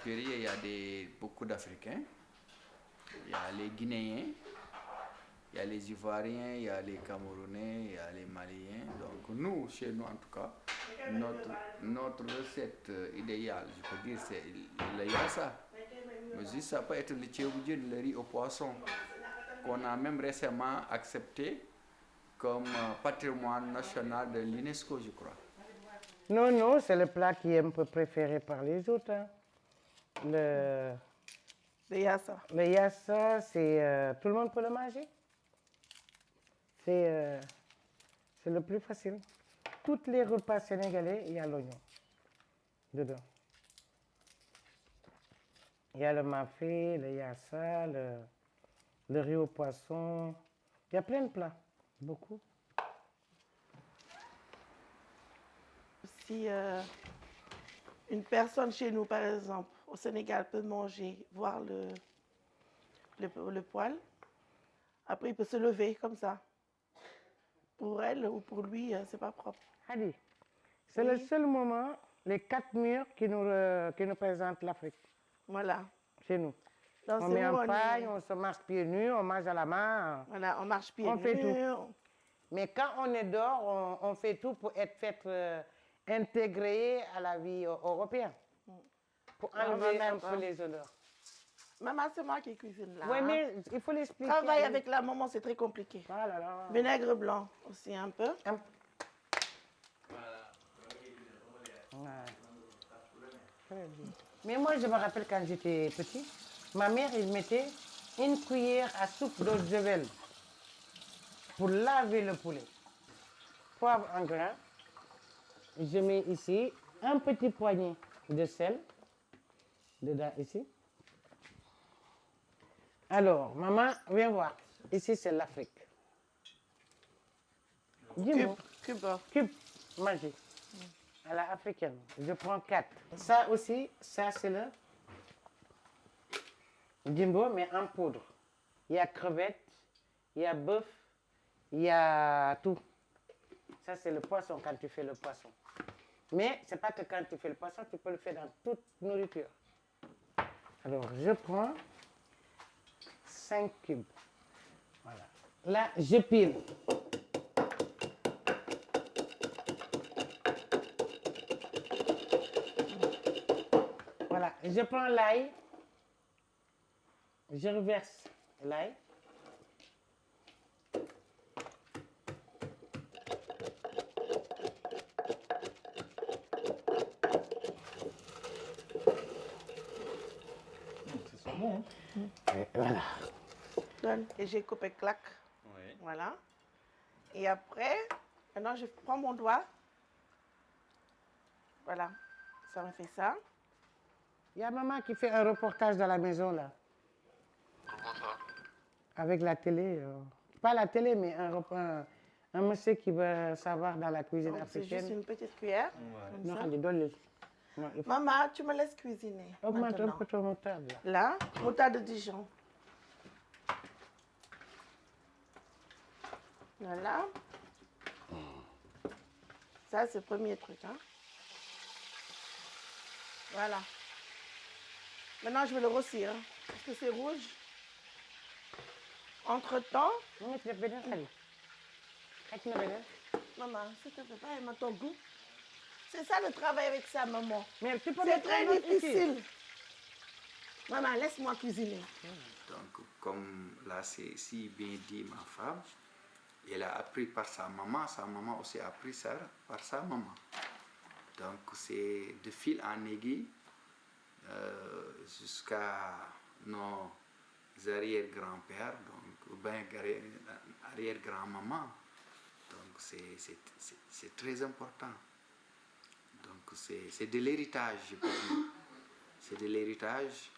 péril, il y a beaucoup d'Africains, il y a les Guinéens, il y a les Ivoiriens, il y a les Camerounais, il y a les Maliens. Donc nous, chez nous en tout cas, notre recette idéale, je peux dire, c'est le yassa. Mais juste ça peut être le tchéboudjé, le riz au poisson, qu'on a même récemment accepté comme patrimoine national de l'UNESCO, je crois. Non, non, c'est le plat qui est un peu préféré par les autres. Hein. Le yassa. Le yassa, c'est tout le monde peut le manger. C'est le plus facile. Tous les repas sénégalais, il y a l'oignon dedans. Il y a le mafé, le yassa, le riz au poisson. Il y a plein de plats, beaucoup. Si une personne chez nous, par exemple, au Sénégal, peut manger, voir le poil, après il peut se lever comme ça. Pour elle ou pour lui, c'est pas propre. Hadi, c'est le seul moment, les 4 murs qui nous présentent l'Afrique. Voilà. Chez nous. Donc, on met en paille, on se marche pieds nus, on mange à la main. Voilà, on marche pieds nus. On fait tout. Mais quand on est dehors, on fait tout pour être intégré à la vie européenne. Pour enlever un peu les odeurs. Maman, c'est moi qui cuisine là. Oui, mais il faut l'expliquer. Travailler avec la maman, c'est très compliqué. Ah là là. Vinaigre blanc aussi un peu. Ouais. Très bien. Mais moi, je me rappelle quand j'étais petit, ma mère, elle mettait une cuillère à soupe d'eau de javel pour laver le poulet. Poivre en grain. Je mets ici un petit poignet de sel dedans ici. Alors, maman, viens voir. Ici, c'est l'Afrique. Dis-moi. Cube magique. À la africaine. Je prends 4. Ça aussi, ça c'est le jimbo, mais en poudre. Il y a crevettes, il y a bœuf, il y a tout. Ça, c'est le poisson quand tu fais le poisson. Mais ce n'est pas que quand tu fais le poisson, tu peux le faire dans toute nourriture. Alors, je prends 5 cubes. Voilà. Là, je pile. Voilà, je prends l'ail. Je reverse l'ail. C'est bon. Et voilà. Et j'ai coupé clac. Oui. Voilà. Et après, maintenant je prends mon doigt. Voilà. Ça me fait ça. Il y a maman qui fait un reportage dans la maison là. Comment ça? Avec la télé. Pas la télé, mais un monsieur qui veut savoir dans la cuisine africaine. C'est juste une petite cuillère. Ouais. Non, Maman, tu me laisses cuisiner. Augmente un peu ton moutarde là. Là, moutarde de Dijon. Voilà. Ça, c'est le premier truc. Hein. Voilà. Maintenant, je vais le rôtir. Hein, parce que c'est rouge. Entre-temps... Maman, s'il te plaît, pas aimer ton goût. C'est ça le travail avec sa maman. Mais tu peux c'est très difficile. Ici. Maman, laisse-moi cuisiner. Donc, comme là, c'est si bien dit ma femme, elle a appris par sa maman aussi a appris ça par sa maman. Donc, c'est de fil en aiguille jusqu'à nos arrière-grands-pères, ou bien arrière-grand-maman. Donc, c'est très important. Donc, c'est de l'héritage, je peux dire. C'est de l'héritage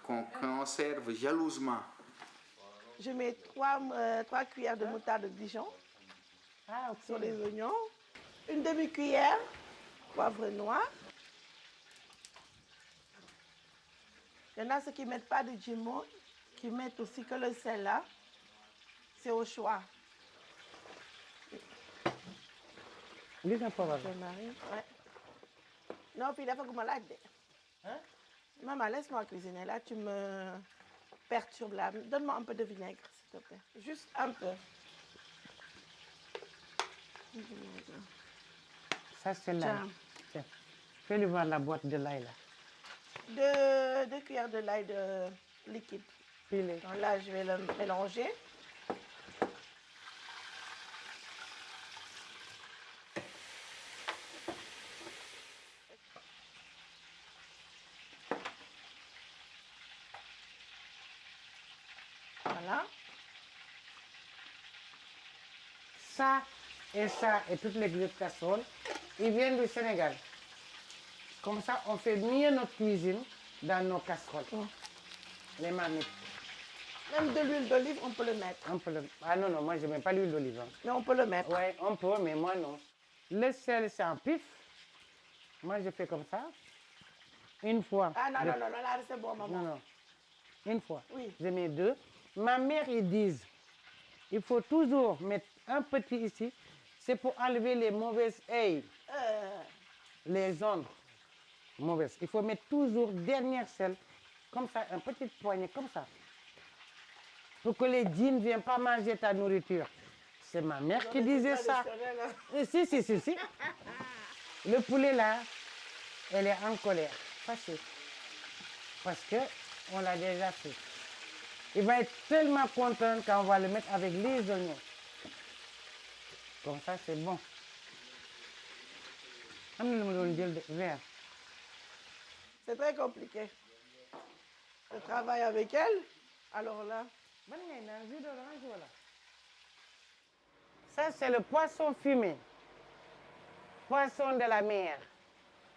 qu'on conserve jalousement. Je mets 3 cuillères de moutarde de Dijon sur les oignons. Une demi-cuillère poivre noir. Il y en a ceux qui ne mettent pas de jimbo, qui mettent aussi que le sel là. C'est au choix. Lii na poivre. Ouais. Non, puis il faut que je me laisse. Maman, laisse-moi cuisiner. Là, tu me perturbes là. Donne-moi un peu de vinaigre, s'il te plaît. Juste un peu. Ça, c'est l'ail. Tiens. Tiens. Fais-lui voir la boîte de l'ail, là. 2 cuillères de l'ail de liquide. Pilé. Donc là, je vais le mélanger. Voilà. Ça et toutes les grillades casseroles, ils viennent du Sénégal. Comme ça, on fait mieux notre cuisine dans nos casseroles. Les marmites. Même de l'huile d'olive, on peut le mettre. On peut le... Ah non, non, moi, je ne mets pas l'huile d'olive. Hein. Mais on peut le mettre. Oui, on peut, mais moi, non. Le sel, c'est en pif. Moi, je fais comme ça. Une fois. Ah non, non, non, non, là, c'est bon, maman. Non, non. Une fois. Oui. Je mets 2. Ma mère, ils disent, il faut toujours mettre un petit ici. C'est pour enlever les mauvaises ailes, les ondes mauvaises. Il faut mettre toujours dernière sel, comme ça, un petit poignet, comme ça. Pour que les djinns ne viennent pas manger ta nourriture. C'est ma mère qui disait ça. Si, si, si, si. Le poulet là, elle est en colère, fâchée. Parce qu'on l'a déjà fait. Il va être tellement content quand on va le mettre avec les oignons. Comme ça, c'est bon. C'est très compliqué. Je travaille avec elle. Alors là, ça, c'est le poisson fumé. Poisson de la mer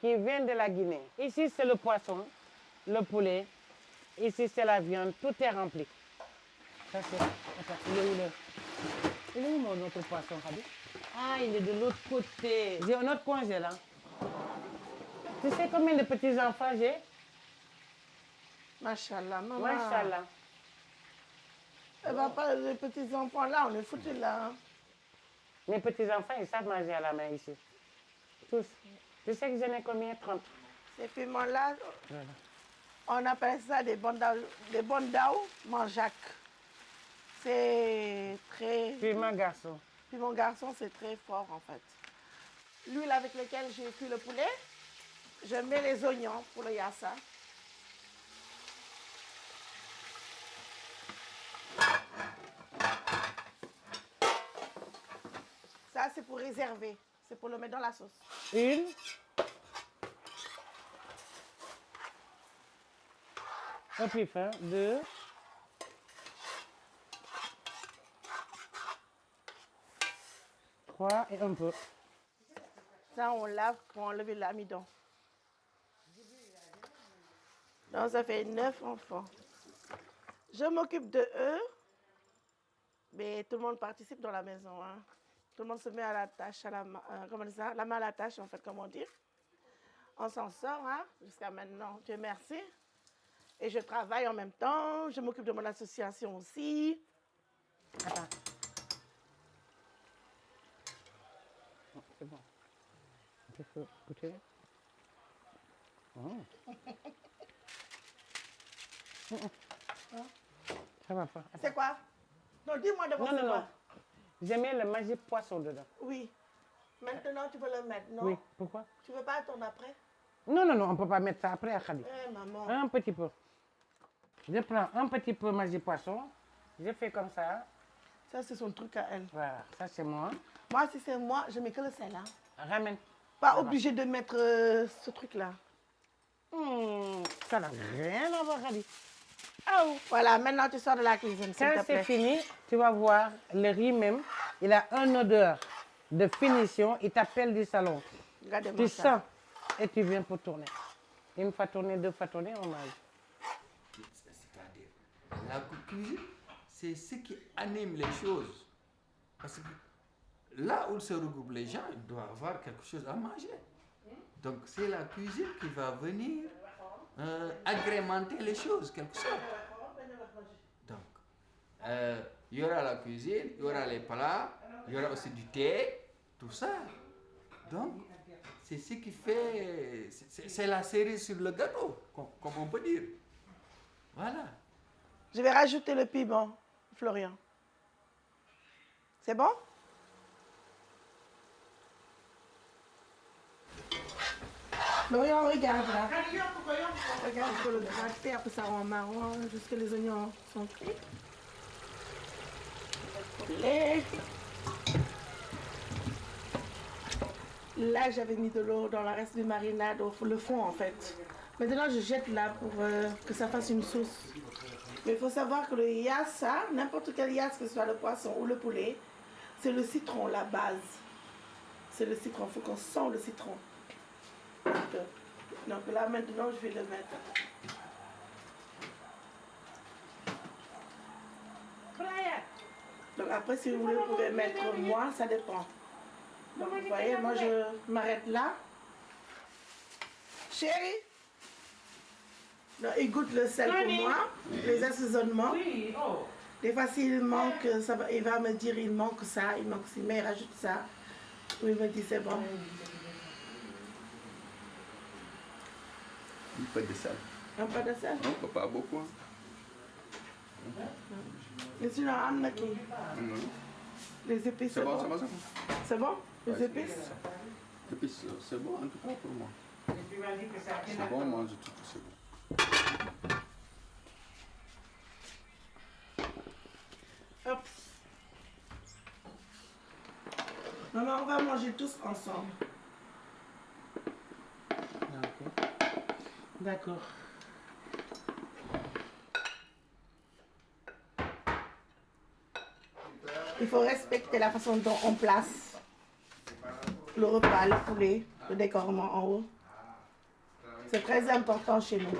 qui vient de la Guinée. Ici, c'est le poisson, le poulet. Ici, c'est la viande. Tout est rempli. Ça, c'est... Attends, il est où mon autre poisson, Khabi? Ah, il est de l'autre côté. J'ai un autre congé, là. Tu sais combien de petits-enfants j'ai? machallah, maman. Machallah. Elle va pas, les petits enfants là, on est foutus là. Hein. Mes petits-enfants, ils savent manger à la main ici. Tous. Tu sais que j'en ai combien? 30. Ces piments-là, Voilà. on appelle ça des bondao manjac. C'est très... Puis mon garçon. Puis mon garçon, c'est très fort en fait. L'huile avec laquelle j'ai cuit le poulet, je mets les oignons pour le yassa. Ça, c'est pour réserver. C'est pour le mettre dans la sauce. Une. Un puis fin. 2. 3 et un peu. Ça, on lave pour enlever l'amidon. Donc, ça fait 9 enfants. Je m'occupe de eux, mais tout le monde participe dans la maison. Hein. Tout le monde se met à la tâche, comment dire ça, la main à la tâche, en fait, comment dire. On s'en sort, hein, jusqu'à maintenant, Dieu merci. Et je travaille en même temps, je m'occupe de mon association aussi. Attends. C'est bon. Il faut goûter. Oh. Ça va pas. Attends. C'est quoi? Non, dis-moi d'abord Non, c'est non, quoi? non. J'ai mis le magique poisson dedans. Oui. Maintenant, tu peux le mettre, non? Oui. Pourquoi? Tu veux pas attendre après? Non, non, non, on ne peut pas mettre ça après, Khadi. Eh, maman. Un petit peu. Je prends un petit peu magique poisson. Je fais comme ça. Ça, c'est son truc à elle. Voilà, ça c'est moi. Moi, si c'est moi, je mets que le sel. Hein. Ramène. Pas obligé de mettre ce truc-là. Ça n'a rien à voir, Khadi. Oh. Voilà, maintenant tu sors de la cuisine, s'il Quand te c'est plaît. fini, tu vas voir, le riz même, il a une odeur de finition. Il t'appelle du salon. Regardez-moi Tu ça. sens et tu viens pour tourner. Une fois tourné, deux fois tourné, on mange. C'est-à-dire, la cuisine, c'est ce qui anime les choses. Parce que là où se regroupent les gens, ils doivent avoir quelque chose à manger. Donc c'est la cuisine qui va venir agrémenter les choses, quelque sorte. Donc, il y aura la cuisine, il y aura les plats, il y aura aussi du thé, tout ça. Donc, c'est ce qui fait... C'est la cerise sur le gâteau, comme on peut dire. Voilà. Je vais rajouter le piment, Florian. C'est bon? Florian, regarde là. Regarde, il faut le gratter, après ça rend marron, jusqu'à les oignons sont cuits. Là, j'avais mis de l'eau dans le reste de marinade, le fond en fait. Maintenant, je jette là pour que ça fasse une sauce. Mais il faut savoir que le yassa, n'importe quel yass, que ce soit le poisson ou le poulet, c'est le citron, la base. C'est le citron, il faut qu'on sente le citron. Donc là, maintenant, je vais le mettre. Donc après, si vous voulez, vous pouvez mettre moins, ça dépend. Donc vous voyez, moi, je m'arrête là. Chérie, donc, il goûte le sel pour moi, les assaisonnements. Oui, oh. Des fois, s'il manque, il va me dire il manque ça, il manque ci, mais il rajoute ça. Ou il me dit c'est bon. Un peu de sel. Un peu de sel? Non, pas beaucoup. Mais sinon, Anna qui? Les épices, C'est bon, c'est bon, c'est bon. C'est bon? Les épices? Épices, c'est bon en tout cas pour moi. C'est C'est bon, mange tout, c'est bon. Hop. Maman, on va manger tous ensemble. D'accord. Il faut respecter la façon dont on place le repas, le poulet, le décorement en haut. C'est très important chez nous.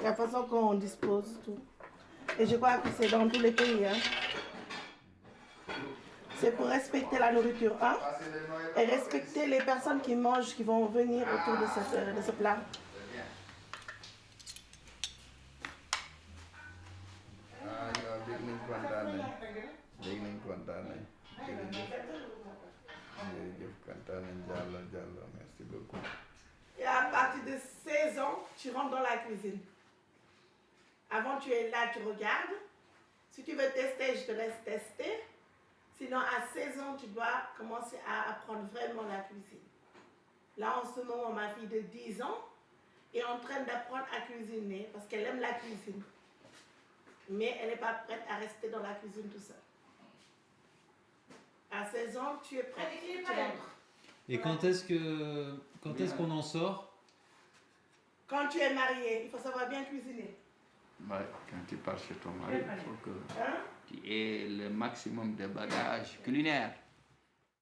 La façon qu'on dispose tout. Et je crois que c'est dans tous les pays. Hein. C'est pour respecter la nourriture, hein, et respecter les personnes qui mangent, qui vont venir autour de ce plat. Merci beaucoup. Et à partir de 16 ans, tu rentres dans la cuisine. Avant, tu es là, tu regardes. Si tu veux tester, je te laisse tester. Sinon, à 16 ans, tu dois commencer à apprendre vraiment la cuisine. Là, en ce moment, ma fille de 10 ans est en train d'apprendre à cuisiner parce qu'elle aime la cuisine. Mais elle n'est pas prête à rester dans la cuisine tout seul. À 16 ans, tu es prête, tu rentres. Et quand est-ce qu'on en sort? Quand tu es marié, il faut savoir bien cuisiner. Ouais, quand tu pars chez ton mari, il faut que Hein? tu aies le maximum de bagages culinaires.